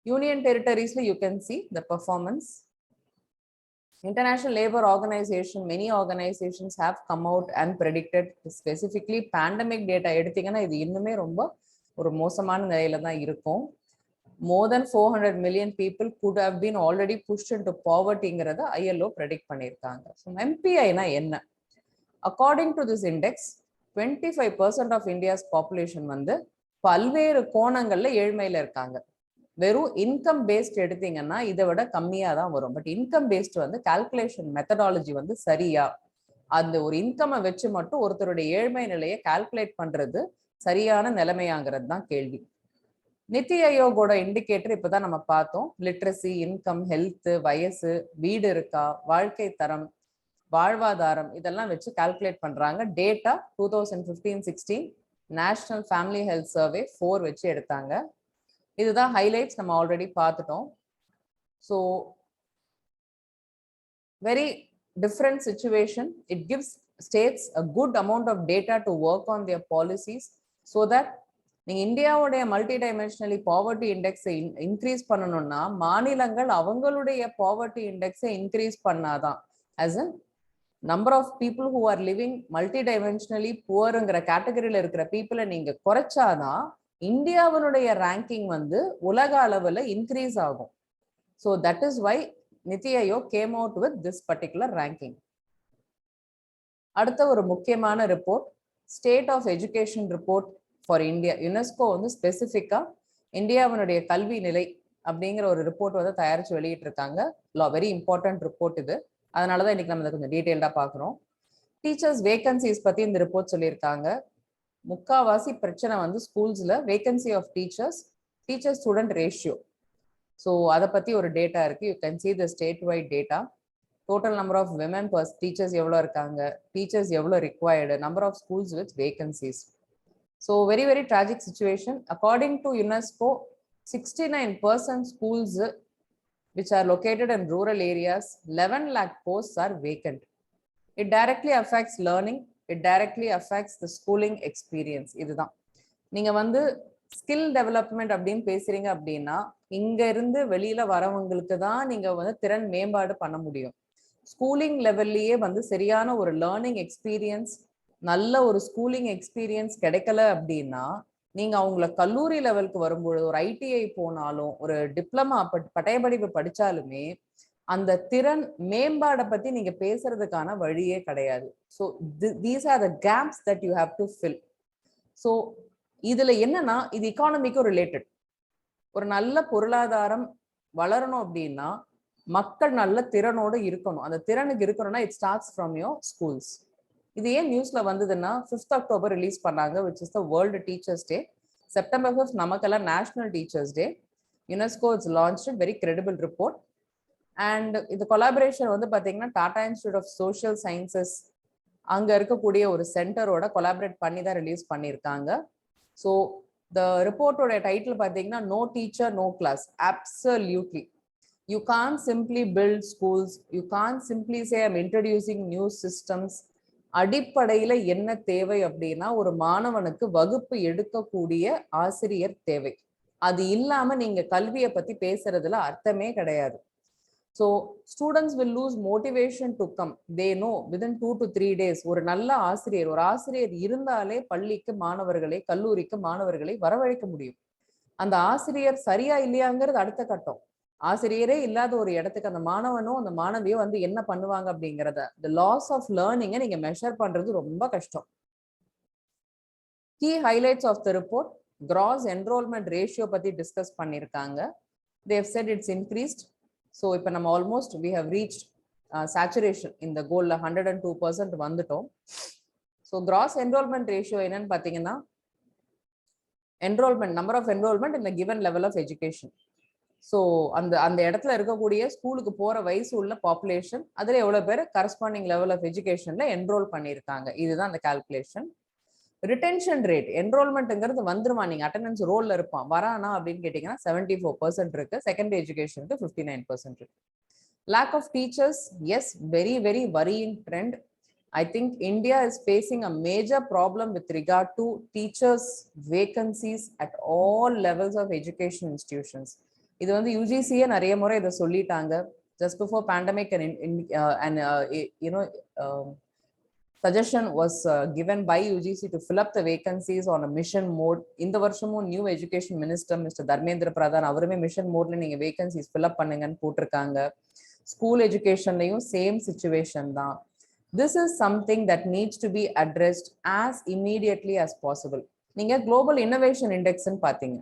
யூனியன் டெரிட்டரிஸ்ல you can see the performance. International Labour Organization, many organizations have come out and predicted specifically pandemic data எடுத்தீங்கன்னா இது இன்னுமே ரொம்ப ஒரு மோசமான நிலையில தான் இருக்கும். More than 400 million people could have been already pushed into povertyங்கிறத ILO predict பண்ணியிருக்காங்க. So MPI னா என்ன? According to this index, 25% of India's population வந்து பல்வேறு கோணங்கள்ல ஏழ்மையில இருக்காங்க. வெறும் இன்கம் பேஸ்ட் எடுத்தீங்கன்னா இதை விட கம்மியா தான் வரும். பட் இன்கம் பேஸ்ட் வந்து கால்குலேஷன் மெத்தடாலஜி வந்து சரியா, அந்த ஒரு இன்கம் வச்சு மட்டும் ஒருத்தருடைய ஏழ்மை நிலையை கால்குலேட் பண்றது சரியான நிலைமையாங்கிறது தான் கேள்வி. நித்தி ஆயோகோட இண்டிகேட்டர் இப்பதான் நம்ம பார்த்தோம். லிட்ரஸி, இன்கம், ஹெல்த், வயசு, வீடு இருக்கா, வாழ்க்கை தரம், வாழ்வாதாரம் இதெல்லாம் வச்சு கால்குலேட் பண்றாங்க. Data 2015-16 national family health survey 4 வச்சு எடுத்தாங்க. இதுதான் ஹைலைட்ஸ், நம்ம ஆல்ரெடி பார்த்துட்டோம். So very different situation. It gives states a good amount of data to work on their policies so that நீங்க இந்தியாவுடைய மல்டிடைமென்ஷனலி பாவர்ட்டி இண்டெக்ஸை இன்க்ரீஸ் பண்ணணும்னா மாநிலங்கள் அவங்களுடைய பாவர்ட்டி இண்டெக்ஸை இன்க்ரீஸ் பண்ணாதான், as in number of people who are living multidimensionally poorங்கிற கேட்டகரியில இருக்கிற பீப்புளை நீங்க குறைச்சாதான் இந்தியாவுடைய ரேங்கிங் வந்து உலக அளவுல இன்க்ரீஸ் ஆகும். So that is why NITI Aayog came out with this particular ranking. அடுத்த ஒரு முக்கியமான report, state of education report for India. UNESCO வந்து ஸ்பெசிஃபிக்கா இந்தியாவினுடைய கல்வி நிலை அப்படிங்கிற ஒரு ரிப்போர்ட் வந்து தயாரிச்சு வெளியிட்டு இருக்காங்க. வெரி இம்பார்ட்டன்ட் ரிப்போர்ட் இது. அதனாலதான் இன்னைக்கு நம்ம கொஞ்சம் டீடைல்டா பாக்குறோம். டீச்சர்ஸ் வேகன்சிஸ் பத்தி இந்த ரிப்போர்ட் சொல்லியிருக்காங்க. முக்காவாசி பிரச்சனை வந்து ஸ்கூல்ஸ்ல vacancy of teacher student ratio. So அதை பத்தி ஒரு டேட்டா இருக்கு. You can see the state wide data. Total number of women teachers எவ்வளோ இருக்காங்க, டீச்சர்ஸ் எவ்வளோ required, number of schools with vacancies. So very very tragic situation. According to UNESCO 69% schools which are located in rural areas, 11 lakh posts are vacant. It directly affects learning. It directly affects the schooling experience. இதுதான் நீங்க வந்து skill development அப்படின்னு பேசுறீங்க அப்படின்னா இங்க இருந்து வெளியில வரவங்களுக்கு தான் நீங்க வந்து திறன் மேம்பாடு பண்ண முடியும். ஸ்கூலிங் லெவல்லையே வந்து சரியான ஒரு லேர்னிங் எக்ஸ்பீரியன்ஸ், நல்ல ஒரு ஸ்கூலிங் எக்ஸ்பீரியன்ஸ் கிடைக்கல அப்படின்னா நீங்க அவங்கள கல்லூரி லெவலுக்கு வரும்போது ஒரு ஐடிஐ போனாலும் ஒரு டிப்ளமா பட்டயப்படிப்பு படிச்சாலுமே அந்த திறன் மேம்பாடை பத்தி நீங்க பேசுறதுக்கான வழியே கிடையாது. So these are the gaps that you have to fill. So இதுல என்னன்னா இது எக்கானமிக்கு ரிலேட்டட். ஒரு நல்ல பொருளாதாரம் வளரணும் அப்படின்னா மக்கள் நல்ல திறனோடு இருக்கணும். அந்த திறனுக்கு இருக்கணும்னா it starts from your schools. இது ஏன் நியூஸ்ல வந்ததுன்னா 5th அக்டோபர் ரிலீஸ் பண்ணாங்க, which is the world teachers day. September 5th நமக்கெல்லாம் national teachers day. UNESCO its launch very credible report. And இந்த கொலாபரேஷன் வந்து பாத்தீங்கன்னா Tata institute of social sciences அங்க இருக்கக்கூடிய ஒரு சென்டரோட கொலாபரேட் பண்ணி தான் ரிலீஸ் பண்ணியிருக்காங்க. ஸோ த ரிப்போர்ட்டோட டைட்டில் பார்த்தீங்கன்னா no teacher no class. Absolutely you can simply build schools, you can simply say I'm introducing new systems. அடிப்படையில என்ன தேவை அப்படின்னா ஒரு மாணவனுக்கு வகுப்பு எடுக்கக்கூடிய ஆசிரியர் தேவை. அது இல்லாம நீங்க கல்வியை பத்தி பேசுறதுல அர்த்தமே கிடையாது. So students will lose motivation to come. They know within 2 to 3 days ஒரு நல்ல ஆசிரியர், ஒரு ஆசிரியர் இருந்தாலே பள்ளிக்கு மாணவர்களை, கல்லூரிக்கு மாணவர்களை வரவழைக்க முடியும். அந்த ஆசிரியர் சரியா இல்லையாங்கிறது அடுத்த கட்டம். ஆசிரியரே இல்லாத ஒரு இடத்துக்கு அந்த மாணவனோ அந்த மாணவியோ வந்து என்ன பண்ணுவாங்க அப்படிங்கிறத the loss of learning நீங்க மெஷர் பண்றது ரொம்ப கஷ்டம். Key highlights of the report, gross enrollment ratio பத்தி டிஸ்கஸ் பண்ணிருக்காங்க. They have said it's increased. So இப்போ நம்ம almost we have reached saturation இந்த கோல்ல 102% வந்துட்டோம். ஸோ கிராஸ் என்ரோல்மெண்ட் ரேஷியோ என்னன்னு பார்த்தீங்கன்னா enrollment, number of enrollment in the given level of education. So அந்த இடத்துல இருக்கக்கூடிய ஸ்கூலுக்கு போற வயசு உள்ள பாப்புலேஷன், அதுல எவ்வளவு பேர் கரஸ்பாண்டிங் லெவல் ஆஃப் எஜுகேஷன்ல என்ரோல் பண்ணியிருக்காங்க, இதுதான் அந்த கால்குலேஷன். ரிட்டென்ஷன் ரேட், என்ரோல்மெண்ட்ங்கிறது வந்துருமா, நீங்க அட்டெண்டன்ஸ் ரோல்ல இருப்பான் வரானா அப்படின்னு கேட்டீங்கன்னா 74% இருக்கு. செகண்டரி எஜுகேஷனுக்கு 59% இருக்கு. Lack of teachers, yes, very very worrying trend. I think India is facing a major problem with regard to teachers vacancies at all levels of education institutions. இது வந்து UGCயே நிறைய முறை இதை சொல்லிட்டாங்க. Just before pandemic suggestion was given by UGC to fill up the vacancies on a mission mode. இந்த வருஷமும் new education minister Mr. Dharmendra Pradhan அவருமே mission modeல நீங்க vacancies fill up பண்ணுங்கன்னு போட்டிருக்காங்க. ஸ்கூல் எஜுகேஷன்லயும் சேம் சிச்சுவேஷன் தான். This is something that needs to be addressed as immediately as possible. நீங்க global innovation இண்டெக்ஸ்ன்னு பாத்தீங்க,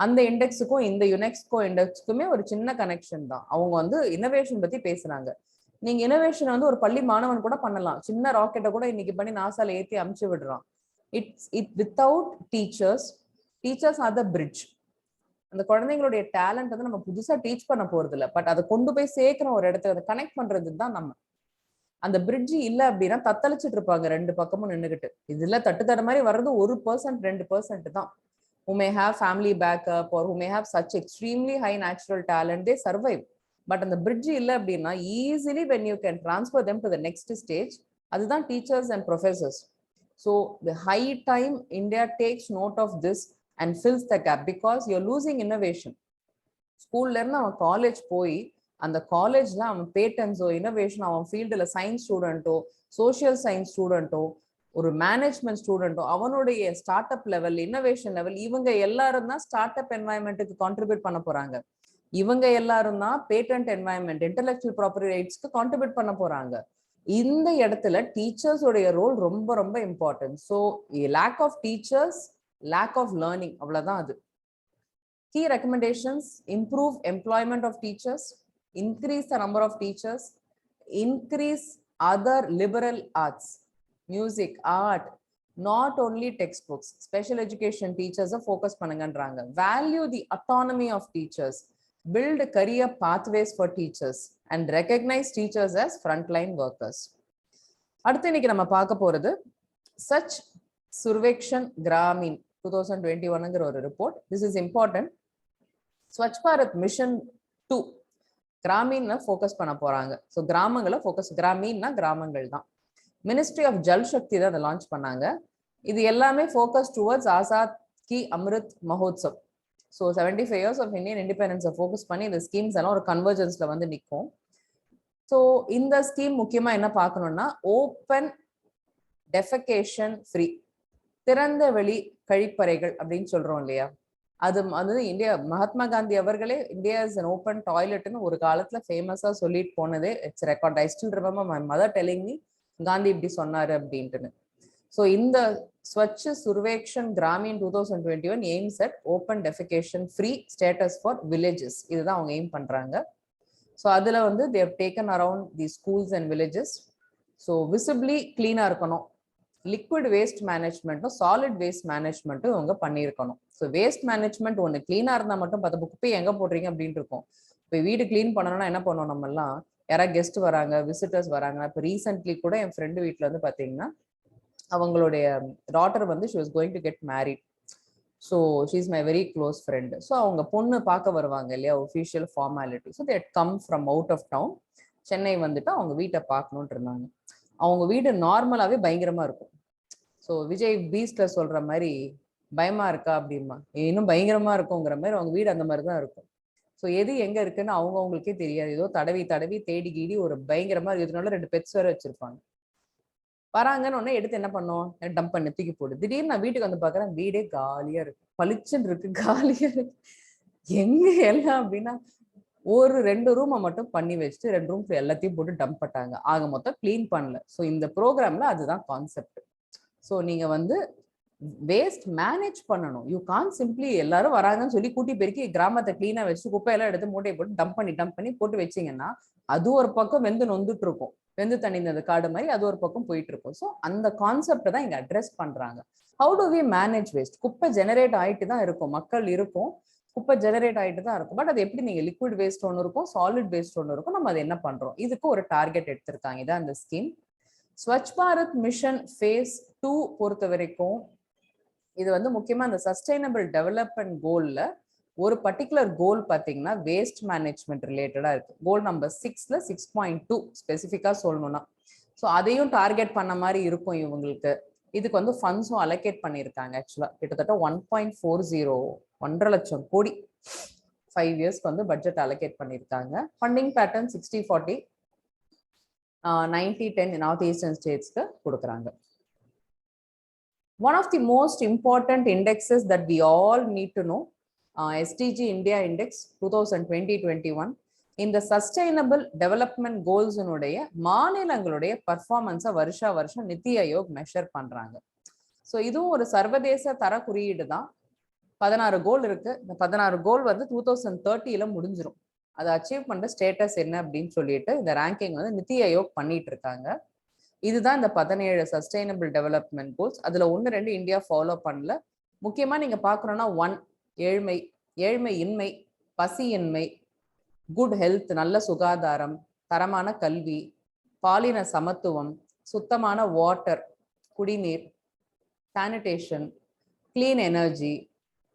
அந்த இண்டெக்ஸுக்கும் இந்த யுனெஸ்கோ இண்டெக்ஸுக்குமே ஒரு சின்ன கனெக்ஷன் தான். அவங்க வந்து இன்னோவேஷன் பத்தி பேசுறாங்க. நீங்க இன்னோவேஷன் வந்து ஒரு பள்ளி மாணவன் கூட பண்ணலாம். சின்ன ராக்கெட்டை கூட இன்னைக்கு பண்ணி நாசால ஏற்றி அமுச்சு விடுறான். It without teachers, teachers are the bridge. அந்த குழந்தைங்களுடைய டேலண்ட் வந்து நம்ம புதுசா டீச் பண்ண போறது இல்லை, பட் அதை கொண்டு போய் சேர்க்கிறோம் ஒரு இடத்துல, அதை கனெக்ட் பண்றது தான் நம்ம. அந்த பிரிட்ஜ் இல்ல அப்படின்னா தத்தளிச்சுட்டு இருப்பாங்க ரெண்டு பக்கமும் நின்றுகிட்டு. இதுல தட்டுத்தட மாதிரி வர்றது 1% 2% தான். who may have family backup or who may have such extremely high natural talent, they survive. But அந்த பிரிட்ஜ் இல்ல அப்படின்னா easily when you can transfer them to the next stage, அதுதான் teachers and professors. So the high time India takes note of this and fills the gap, because you're losing innovation. ஸ்கூல்ல இருந்து அவன் college போய் அந்த காலேஜ்ல அவன் பேட்டன்ஸோ innovation, அவன் ஃபீல்டுல சயின்ஸ் ஸ்டூடெண்ட்டோ சோசியல் சயின்ஸ் ஸ்டூடெண்ட்டோ ஒரு மேனேஜ்மெண்ட் ஸ்டூடெண்ட்டோ அவனுடைய start up level, innovation level, இவங்க எல்லாரும் தான் ஸ்டார்ட் அப் என்வாயன்மெண்ட்டுக்கு கான்ட்ரிபியூட் பண்ண போறாங்க. இவங்க எல்லாரும் தான் பேட்டன்ட் என்வாயன்மெண்ட், இன்டெலெக்சுவல் ப்ராப்பர்ட்டி ரைட்ஸ்க்கு கான்ட்ரிபியூட் பண்ண போறாங்க. இந்த இடத்துல டீச்சர்ஸ் உடைய ரோல் ரொம்ப ரொம்ப important. So lack of teachers, lack of learning, அவ்வளவுதான் அது. Key recommendations: improve employment of teachers, increase the number of teachers, increase other liberal arts, music, art, not only textbooks. Special education teachers focus பண்ணுங்கன்றாங்க. Value the autonomy of teachers, build career pathways for teachers, and recognize teachers as frontline workers. அடுத்து இன்னைக்கு நம்ம பார்க்க போறது Swachh Survekshan Gramin 2021ங்கிற ஒரு report. This is important. Swachh Bharat Mission 2 கிராமீன்ல focus பண்ண போறாங்க. ஸோ கிராமங்களை ஃபோக்கஸ், கிராமீன்னா கிராமங்கள் தான். மினிஸ்ட்ரி ஆஃப் ஜல் சக்தி தான் அதை லான்ச் பண்ணாங்க. இது எல்லாமே focus towards Azad ki Amrit Mahotsav. So 75 years of Indian இண்டிபெண்டன்ஸை ஃபோக்கஸ் பண்ணி இந்த ஸ்கீம்ஸ் எல்லாம் ஒரு கன்வர்ஜென்ஸ்ல வந்து நிற்கும். ஸோ இந்த ஸ்கீம் முக்கியமா என்ன பார்க்கணும்னா, ஓப்பன் டெஃபெகேஷன் ஃப்ரீ, திறந்த வெளி கழிப்பறைகள் அப்படின்னு சொல்றோம் இல்லையா, அது வந்து இந்தியா, மகாத்மா காந்தி அவர்களே இந்தியா இஸ் an open toiletன்னு ஒரு காலத்துல ஃபேமஸா சொல்லிட்டு போனதே. It's record. I still remember my mother telling me Gandhi இப்படி சொன்னாரு அப்படின்ட்டுன்னு. ஸோ இந்த Swachh Survekshan Gramin 2021 aims at open defecation free status for villages. இதுதான் அவங்க எய்ம் பண்றாங்க. ஸோ அதுல வந்து they have taken around the schools and villages. So visibly கிளீனா இருக்கணும். லிக்விட் வேஸ்ட் மேனேஜ்மெண்ட்டும் சாலிட் வேஸ்ட் மேனேஜ்மெண்ட்டும் இவங்க பண்ணியிருக்கணும். ஸோ வேஸ்ட் மேனேஜ்மெண்ட் ஒன்று கிளீனா இருந்தால் மட்டும் 10 குப்பை எங்க போடுறீங்க அப்படின்னு இருக்கும். இப்போ வீடு கிளீன் பண்ணணும்னா என்ன பண்ணுவோம், நம்ம எல்லாம் யாராவது கெஸ்ட் வராங்க, விசிட்டர்ஸ் வராங்க. இப்போ ரீசென்ட்லி கூட என் ஃப்ரெண்டு வீட்டில் வந்து பார்த்தீங்கன்னா அவங்களுடைய டாட்டர் வந்து she was going to get married. So she is my very close friend. So அவங்க பொண்ணு பார்க்க வருவாங்க இல்லையா, official formality. So that come from out of town, Chennai வந்துட்டு அவங்க வீட்டை பார்க்கணுன்ட்டு இருந்தாங்க. அவங்க வீடு நார்மலாகவே பயங்கரமா இருக்கும். ஸோ விஜய் பீஸ்ட்ல சொல்ற மாதிரி பயமா இருக்கா அப்படிமா, இன்னும் பயங்கரமா இருக்குங்கிற மாதிரி அவங்க வீடு அந்த மாதிரி தான் இருக்கும். ஸோ எது எங்க இருக்குன்னு அவங்களுக்கே தெரியாது. ஏதோ தடவி தடவி தேடி கீடி ஒரு பயங்கரமா இருக்கிறதுனால 2 பெட்ஸ் வேற வச்சிருப்பாங்க. வராங்கன்னு ஒன்னே எடுத்து என்ன பண்ணோம், டம்ப் பண்ணி தூக்கி போடு. திடீர்னு நான் வீட்டுக்கு வந்து பாக்குறேன், வீடே காலியா இருக்கு, பளிச்சுன்னு இருக்கு, காலியா இருக்கு. எங்க எல்லாம் அப்படின்னா ஒரு 2 ரூமை மட்டும் பண்ணி வச்சுட்டு 2 ரூம் எல்லாத்தையும் போட்டு டம்ப் பண்ணிட்டாங்க. ஆக மொத்தம் கிளீன் பண்ணல. ஸோ இந்த ப்ரோக்ராம்ல அதுதான் கான்செப்ட். ஸோ நீங்க வந்து வேஸ்ட் மேனேஜ் பண்ணணும். யூ கான் சிம்பிளி எல்லாரும் வராங்கன்னு சொல்லி கூட்டி பெருக்கி கிராமத்தை கிளீனா வச்சு குப்பையெல்லாம் எடுத்து மூட்டையை போட்டு டம்ப் பண்ணி போட்டு வச்சிங்கன்னா அது ஒரு பக்கம் வெந்து நொந்துட்டு இருக்கும், வெந்து தணிந்தது காடு மாதிரி அது ஒரு பக்கம் போயிட்டு இருக்கும். ஸோ அந்த கான்செப்டை தான் இங்க அட்ரஸ் பண்றாங்க. How do we manage waste? குப்பை ஜெனரேட் ஆயிட்டு தான் இருக்கும், மக்கள் இருக்கும், குப்பை ஜெனரேட் ஆயிட்டு தான் இருக்கும். பட் அது எப்படி, நீங்க லிக்விட் வேஸ்ட் ஒன்று இருக்கும், சாலிட் வேஸ்ட் ஒன்று இருக்கும், நம்ம அதை என்ன பண்றோம், இதுக்கு ஒரு டார்கெட் எடுத்திருக்காங்க. இதான் அந்த scheme. Swachh Bharat mission phase 2 பொறுத்த வரைக்கும் இது வந்து முக்கியமா அந்த சஸ்டைனபிள் டெவலப்மெண்ட் கோல்ல ஒரு பர்டிகுலர் கோல் பார்த்தீங்கன்னா வேஸ்ட் மேனேஜ்மெண்ட் ரிலேட்டடா இருக்கு. கோல் நம்பர் 6ல 6.2 ஸ்பெசிஃபிக்கா சொல்லணும்னா, ஸோ அதையும் டார்கெட் பண்ண மாதிரி இருக்கும் இவங்களுக்கு. இதுக்கு வந்து ஃபண்ட்ஸும் அலோகேட் பண்ணியிருக்காங்க. ஆக்சுவலா கிட்டத்தட்ட 1.40 1.5 லட்சம் கோடி 5 இயர்ஸ்க்கு வந்து பட்ஜெட் அலோகேட் பண்ணியிருக்காங்க. ஃபண்டிங் பேட்டர்ன் 60-40 90-10 நார்த் ஈஸ்டர்ன் ஸ்டேட்ஸ்க்கு கொடுக்குறாங்க. One of the most important indexes that we all need to know, SDG India Index 2020-21, இந்த சஸ்டைனபிள் டெவலப்மெண்ட் கோல்ஸினுடைய மாநிலங்களுடைய பர்ஃபார்மன்ஸை வருஷம் நித்தி ஆயோக் மெஷர் பண்றாங்க. ஸோ இதுவும் ஒரு சர்வதேச தர குறியீடு தான். 16 கோல் இருக்கு. இந்த 16 கோல் வந்து 2030ல முடிஞ்சிடும். அதை அச்சீவ் பண்ற ஸ்டேட்டஸ் என்ன அப்படின்னு சொல்லிட்டு இந்த ரேங்கிங் வந்து நித்தி ஆயோக் பண்ணிட்டு இருக்காங்க. இதுதான் இந்த 17 சஸ்டைனபிள் டெவலப்மெண்ட் கோல்ஸ். அதுல 1-2 இந்தியா ஃபாலோ பண்ணல. முக்கியமா நீங்க பாக்கணும்னா 1 ஏழ்மையின்மை, பசியின்மை, குட் ஹெல்த் நல்ல சுகாதாரம், தரமான கல்வி, பாலின சமத்துவம், சுத்தமான வாட்டர் குடிநீர், சானிடேஷன், கிளீன் எனர்ஜி,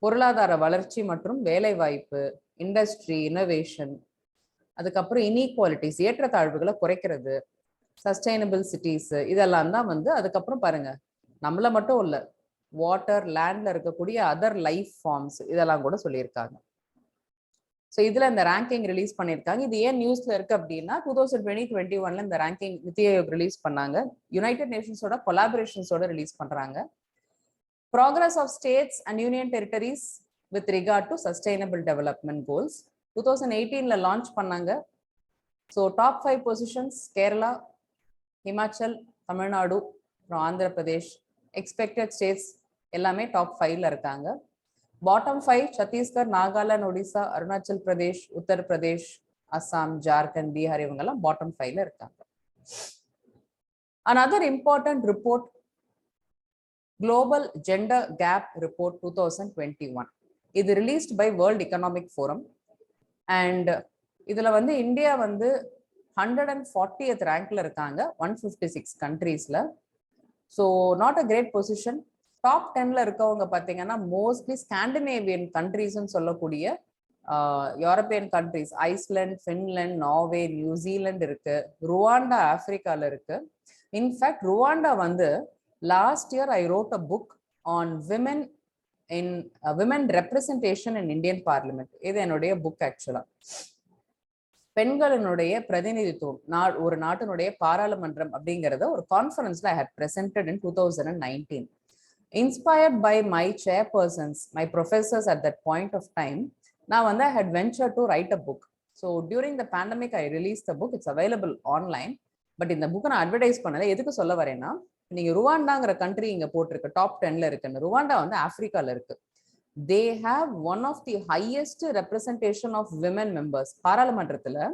பொருளாதார வளர்ச்சி மற்றும் வேலை வாய்ப்பு, இண்டஸ்ட்ரி, இனோவேஷன், அதுக்கப்புறம் இன்இக்வாலிட்டிஸ் ஏற்றத்தாழ்வுகளை குறைக்கிறது, சஸ்டைனபிள் சிட்டிஸ், இதெல்லாம் தான் வந்து. அதுக்கப்புறம் பாருங்க, நம்மள மட்டும் இல்லை, வாட்டர் லேண்ட்ல இருக்கக்கூடிய அதர் லைஃப் ஃபார்ம்ஸ் இதெல்லாம் கூட சொல்லியிருக்காங்க. ஸோ இதுல இந்த ரேங்கிங் ரிலீஸ் பண்ணியிருக்காங்க. இது ஏன் நியூஸ்ல இருக்கு அப்படின்னா 2020-21ல இந்த ரேங்கிங் நித்தி ஆயோக் ரிலீஸ் பண்ணாங்க. யுனைடெட் நேஷன்ஸோட கொலாபரேஷன்ஸோட ரிலீஸ் பண்றாங்க. Progress of states and union territories with regard to sustainable development goals 2018ல லான்ச் பண்ணாங்க. So top 5 positions Kerala, Himachal, Tamil Nadu, அப்புறம் ஆந்திர பிரதேஷ், எக்ஸ்பெக்டட் ஸ்டேட்ஸ் எல்லாமே டாப் 5ல இருக்காங்க. பாட்டம் 5 சத்தீஸ்கர், நாகாலாந்து, ஒடிசா, அருணாச்சல் பிரதேஷ், உத்தரப்பிரதேஷ், அஸ்ஸாம், ஜார்க்கண்ட், பீகார் இவங்கெல்லாம் பாட்டம் 5ல இருக்காங்க. Another important report, Global Gender Gap Report 2021. இது released by world economic forum. And இதுல வந்து இந்தியா வந்து 140th ரேங்க்ல இருக்காங்க 156 கண்ட்ரீஸ்ல. So not a great position. Top 10ல இருக்கவங்க பார்த்தீங்கன்னா மோஸ்ட்லி ஸ்காண்டினேவியன் கண்ட்ரீஸ்ன்னு சொல்லக்கூடிய European countries, Iceland, Finland, Norway, New Zealand இருக்கு, ருவாண்டா ஆப்பிரிக்கால இருக்கு. இன்ஃபேக்ட் ருவாண்டா வந்து last year I wrote a book on women in women representation in Indian parliament. இது என்னுடைய புக். ஆக்சுவலா பெண்களினுடைய பிரதிநிதித்துவம் ஒரு நாட்டினுடைய பாராளுமன்றம் அப்படிங்கிறத ஒரு கான்ஃபரன்ஸ்ல I had presented in 2019. Inspired by my chairpersons, my professors at that point of time, now I had ventured to write a book. So during the pandemic, I released the book. It's available online. But in the book, I advertise பண்ணல. எதுக்கு சொல்ல வரேன்னா, நீங்க ருவாண்டாங்கிற country இங்க போட்டிருக்கு, top 10ல இருக்குன்னு. Rwanda வந்து ஆப்பிரிக்கால இருக்கு. They have one of the highest representation of women members. பாராளுமன்றத்துல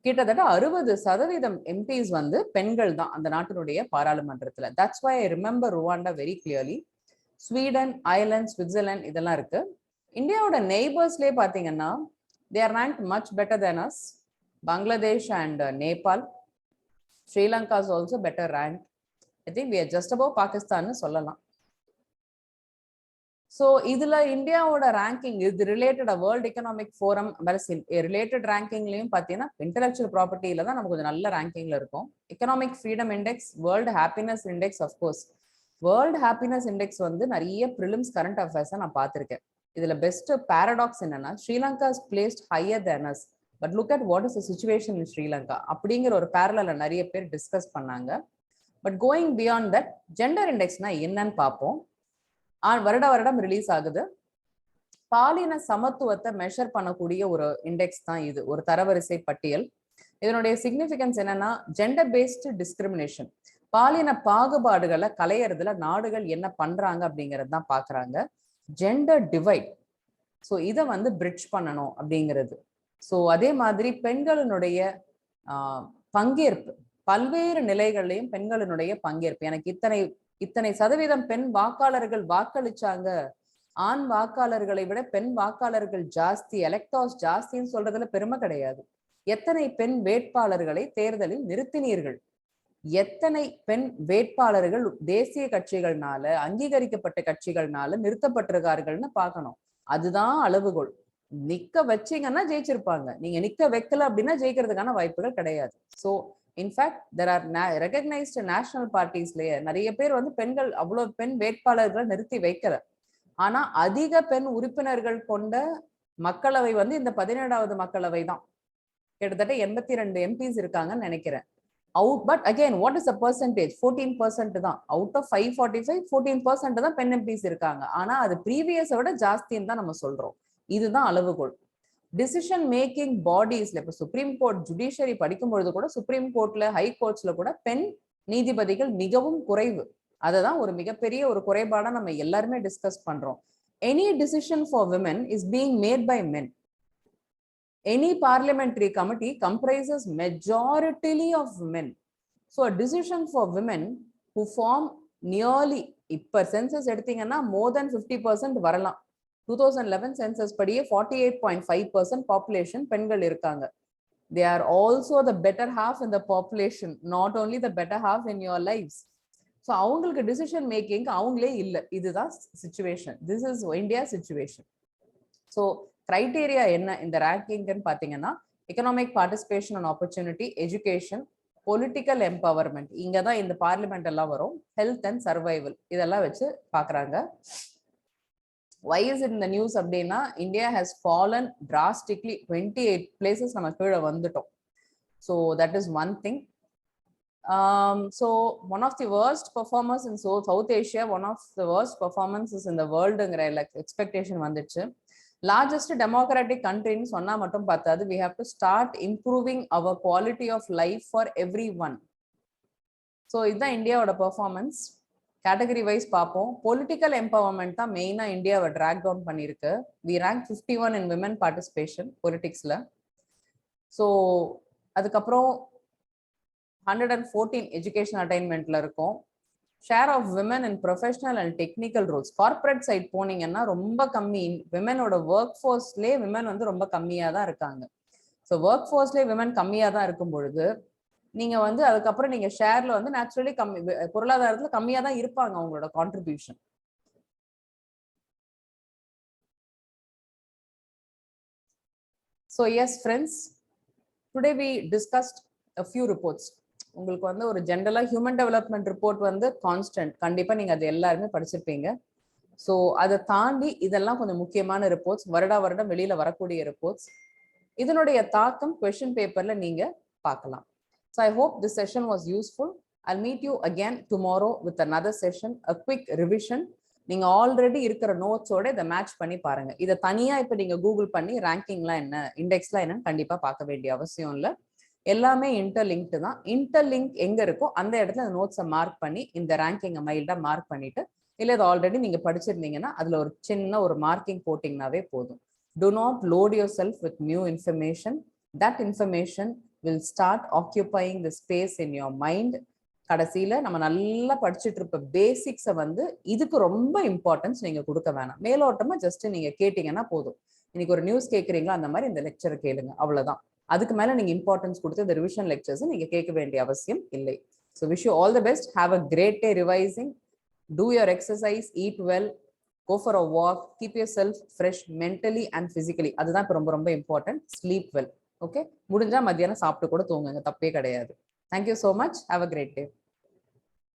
கிட்டத்தட்ட 60% MPs வந்து பெண்கள் தான் அந்த நாட்டினுடைய பாராளுமன்றத்துல. That's why I remember Rwanda very clearly. Sweden, Ireland, Switzerland இதெல்லாம் இருக்கு. இந்தியாவோட நெய்பர்ஸ்லேயே பார்த்தீங்கன்னா they are ranked much better than us. Bangladesh and Nepal. Sri Lanka is also better ranked. I think we are just above Pakistan சொல்லலாம். So இதுல இந்தியாவோட ranking இது related world economic forum related ரேங்கிங்லயும் பார்த்தீங்கன்னா இன்டெலெக்சுவல் ப்ராப்பர்ட்டியில தான் நமக்கு கொஞ்சம் நல்ல ரேங்கிங்ல இருக்கும். Economic freedom index, world happiness index, of course world happiness index வந்து நிறைய ப்ரிலிம்ஸ் கரண்ட் அஃபேர்ஸ் நான் பார்த்துருக்கேன். இதுல பெஸ்ட் பாரடாக்ஸ் என்னன்னா, Sri Lanka is placed higher than us, but look at what is the situation in Sri Lanka அப்படிங்கிற ஒரு பேரலல நிறைய பேர் டிஸ்கஸ் பண்ணாங்க. But going beyond that, gender இண்டெக்ஸ்னா என்னன்னு பார்ப்போம். வருடம் ரிலீஸ் ஆகுது. பாலின சமத்துவத்தை மெஷர் பண்ணக்கூடிய ஒரு இண்டெக்ஸ் தான் இது, ஒரு தரவரிசை பட்டியல். இதனுடைய சிக்னிஃபிகன்ஸ் என்னன்னா, ஜெண்டர் பேஸ்டு டிஸ்கிரிமினேஷன், பாலின பாகுபாடுகளை களையறதுல நாடுகள் என்ன பண்றாங்க அப்படிங்கிறது தான் பாக்குறாங்க. ஜெண்டர் டிவைட், ஸோ இதை வந்து பிரிட்ஜ் பண்ணணும் அப்படிங்கிறது. ஸோ அதே மாதிரி பெண்களினுடைய பங்கேற்பு, பல்வேறு நிலைகள்லையும் பெண்களினுடைய பங்கேற்பு. எனக்கு இத்தனை சதவீதம் பெண் வாக்காளர்கள் வாக்களிச்சாங்க, ஆண் வாக்காளர்களை விட பெண் வாக்காளர்கள் ஜாஸ்தி, எலக்டார்ஸ் ஜாஸ்தின்னு சொல்றதுல பெருமை கிடையாது. எத்தனை பெண் வேட்பாளர்களை தேர்தலில் நிறுத்தினீர்கள், எத்தனை பெண் வேட்பாளர்கள் தேசிய கட்சிகள்னால, அங்கீகரிக்கப்பட்ட கட்சிகள்னால நிறுத்தப்பட்டிருக்கார்கள்னு பார்க்கணும். அதுதான் அளவுகோல். நிக்க வச்சீங்கன்னா ஜெயிச்சிருப்பாங்க, நீங்க நிக்க வைக்கல அப்படின்னா ஜெயிக்கிறதுக்கான வாய்ப்புகள் கிடையாது. So in fact there are recognised national பார்ட்டிஸ்லயே நிறைய பேர் வந்து பெண்கள் அவ்வளவு பெண் வேட்பாளர்களை நிறுத்தி வைக்கல. ஆனா அதிக பெண் உறுப்பினர்கள் கொண்ட மக்களவை வந்து இந்த 17வது மக்களவை தான். கிட்டத்தட்ட 82 எம்பிஸ் இருக்காங்கன்னு நினைக்கிறேன். But again what is the percentage? 14% தான். அவுட் ஆஃப் 545 14% தான் பெண் எம்பிஸ் இருக்காங்க. ஆனா அது ப்ரீவியஸை விட ஜாஸ்தின்னு தான் நம்ம சொல்றோம். இதுதான் அளவுகோல். டிசிஷன் மேக்கிங் பாடிஸ்ல இப்ப சுப்ரீம் கோர்ட் ஜுடிஷியரி படிக்கும் பொழுது கூட சுப்ரீம் கோர்ட்ல, ஹை கோர்ட்ஸ்ல கூட பெண் நீதிபதிகள் மிகவும் குறைவு. அததான் ஒரு மிகப்பெரிய ஒரு குறைபாடா நம்ம எல்லாருமே டிஸ்கஸ் பண்றோம். Any decision for women is being made by men. Any parliamentary committee comprises majority of women. So a decision for women who form nearly, இப்ப census எடுத்தீங்கன்னா more than 50% வரலாம். 2011 census படியே 48.5% population பெண்கள் இருக்காங்க. They are also the better half in the population, not only the better half in your lives. So அவங்களுக்கு decision making அவங்களே இல்லை. இதுதான் situation. This is India situation. So criteria என்ன இந்த ரேங்கிங்னு பாத்தீங்கன்னா, economic participation and opportunity, education, political empowerment, இங்க தான் இந்த பார்லிமெண்ட் எல்லாம் வரும், ஹெல்த் அண்ட் சர்வைவல், இதெல்லாம் வச்சு பாக்குறாங்க. Why is it in the news அப்படின்னா, India has fallen drastically 28 places நம்ம கீழே வந்துட்டோம். So that is one thing. So one of the worst performers in South Asia, one of the worst performances in the worldங்கிற expectation வந்துச்சு. Largest democratic country ன்னு சொன்னா மட்டும் பார்த்தாது, we have to start improving our quality of life for everyone. So இதுதான் இந்தியாவோட performance. Category wise பார்ப்போம். Political empowerment தான் மெயினா இந்தியாவை ட்ராக் டவுன் பண்ணியிருக்கு. we rank 51 in women participation பொலிட்டிக்ஸ்ல. ஸோ அதுக்கப்புறம் 114 எஜுகேஷன் அட்டைன்மெண்ட்ல இருக்கும். Share of women in professional and technical roles, corporate side போனீங்கன்னா ரொம்ப கம்மி. விமனோட ஒர்க் ஃபோர்ஸ்லேயே விமன் வந்து ரொம்ப கம்மியாக தான் இருக்காங்க. ஸோ ஒர்க் ஃபோர்ஸ்லேயே விமன் கம்மியாக தான் இருக்கும் பொழுது நீங்க வந்து அதுக்கப்புறம் நீங்க ஷேர்ல வந்து நேச்சுரலி கம்மி, பொருளாதாரத்துல கம்மியாக தான் இருப்பாங்க அவங்களோட கான்ட்ரிபியூஷன். So yes friends, today we discussed a few reports. உங்களுக்கு வந்து ஒரு ஜென்ரலா ஹியூமன் டெவலப்மெண்ட் ரிப்போர்ட் வந்து கான்ஸ்டன்ட், கண்டிப்பா நீங்க அது எல்லாருமே படிச்சிருப்பீங்க. ஸோ அதை தாண்டி இதெல்லாம் கொஞ்சம் முக்கியமான ரிப்போர்ட்ஸ், வருடம் வெளியில வரக்கூடிய ரிப்போர்ட்ஸ். இதனுடைய தாக்கம் கொஸ்டின் பேப்பர்ல நீங்க பார்க்கலாம். So I hope this session was useful. I'll meet you again tomorrow with another session, a quick revision. நீங்க ஆல்ரெடி இருக்கிற நோட்ஸோட இதை மேட்ச் பண்ணி பாருங்க. இதை தனியா இப்ப நீங்க கூகுள் பண்ணி ரேங்கிங்லாம் என்ன, இண்டெக்ஸ்லாம் என்னன்னு கண்டிப்பா பார்க்க வேண்டிய அவசியம் இல்லை. எல்லாமே இன்டர்லிங்க்டு தான். இன்டர்லிங்க் எங்க இருக்கோ அந்த இடத்துல அந்த நோட்ஸை மார்க் பண்ணி இந்த ரேங்கிங்கை மைல்டா மார்க் பண்ணிட்டு, இல்லை இது ஆல்ரெடி நீங்க படிச்சிருந்தீங்கன்னா அதுல ஒரு சின்ன ஒரு மார்க்கிங் போட்டிங்கனாவே போதும். Do not load yourself with new information. That information will start occupying the space in your mind. கடைசியில நம்ம நல்லா படிச்சுட்டு இருப்ப பேசிக்ஸை வந்து இதுக்கு ரொம்ப இம்பார்ட்டன்ஸ் நீங்க கொடுக்க வேணாம். மேலோட்டமா ஜஸ்ட் நீங்க கேட்டீங்கன்னா போதும். இன்னைக்கு ஒரு நியூஸ் கேட்குறீங்களா, அந்த மாதிரி இந்த லெக்சரை கேளுங்க, அவ்வளவுதான். அதுக்கு மேல நீங்க இம்பார்ட்டன்ஸ் கொடுத்து இந்த ரிவிஷன் லெக்சர்ஸ் நீங்க கேட்க வேண்டிய அவசியம் இல்லை. So wish you all the best. Have a great day revising. Do your exercise, eat well, go for a walk, keep yourself fresh mentally and physically. அதுதான் இப்போ ரொம்ப ரொம்ப இம்பார்ட்டன்ட். Sleep well. ஓகே, முடிஞ்சா மத்தியானம் சாப்பிட்டு கூட தூங்குங்க, தப்பே கிடையாது. Thank you so much. Have a great day.